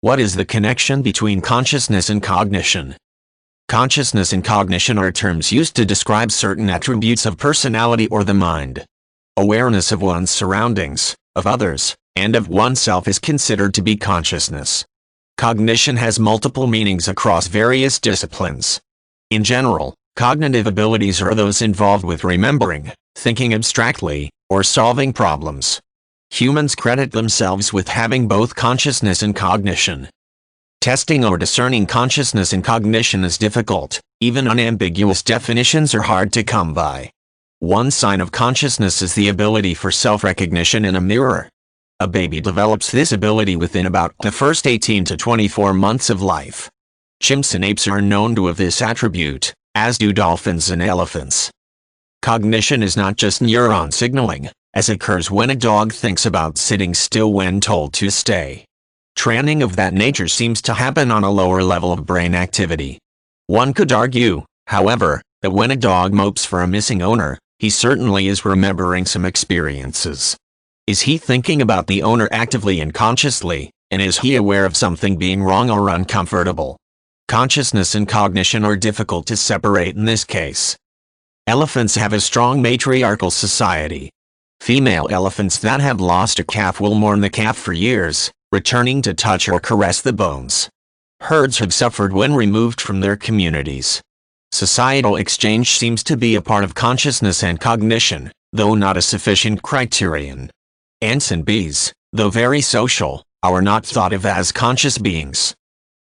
What is the connection between consciousness and cognition? Consciousness and cognition are terms used to describe certain attributes of personality or the mind. Awareness of one's surroundings, of others, and of oneself is considered to be consciousness. Cognition has multiple meanings across various disciplines. In general, cognitive abilities are those involved with remembering, thinking abstractly, or solving problems. Humans credit themselves with having both consciousness and cognition. Testing or discerning consciousness and cognition is difficult. Even unambiguous definitions are hard to come by. One sign of consciousness is the ability for self-recognition in a mirror. A baby develops this ability within about the first 18 to 24 months of life. Chimps and apes are known to have this attribute, as do dolphins and elephants. Cognition is not just neuron signaling, as occurs when a dog thinks about sitting still when told to stay. Training of that nature seems to happen on a lower level of brain activity. One could argue, however, that when a dog mopes for a missing owner, he certainly is remembering some experiences. Is he thinking about the owner actively and consciously, and is he aware of something being wrong or uncomfortable? Consciousness and cognition are difficult to separate in this case. Elephants have a strong matriarchal society. Female elephants that have lost a calf will mourn the calf for years, returning to touch or caress the bones. Herds have suffered when removed from their communities. Societal exchange seems to be a part of consciousness and cognition, though not a sufficient criterion. Ants and bees, though very social, are not thought of as conscious beings.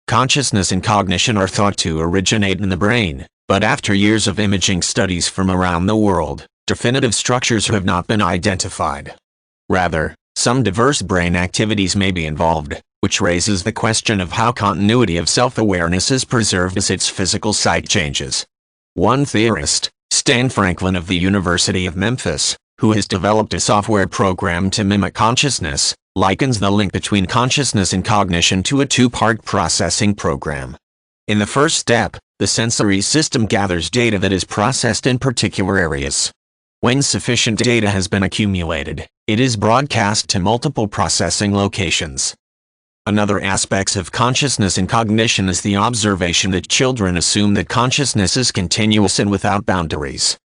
Consciousness and cognition are thought to originate in the brain, but after years of imaging studies from around the world, definitive structures have not been identified. Rather, some diverse brain activities may be involved, which raises the question of how continuity of self-awareness is preserved as its physical site changes. One theorist, Stan Franklin of the University of Memphis, who has developed a software program to mimic consciousness, likens the link between consciousness and cognition to a two-part processing program. In the first step, the sensory system gathers data that is processed in particular areas. When sufficient data has been accumulated, it is broadcast to multiple processing locations. Another aspect of consciousness and cognition is the observation that children assume that consciousness is continuous and without boundaries.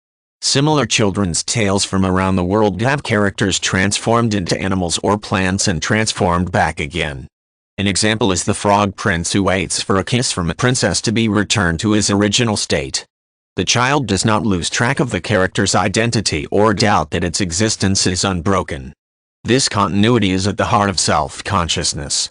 Similar children's tales from around the world have characters transformed into animals or plants and transformed back again. An example is the frog prince who waits for a kiss from a princess to be returned to his original state. The child does not lose track of the character's identity or doubt that its existence is unbroken. This continuity is at the heart of self-consciousness.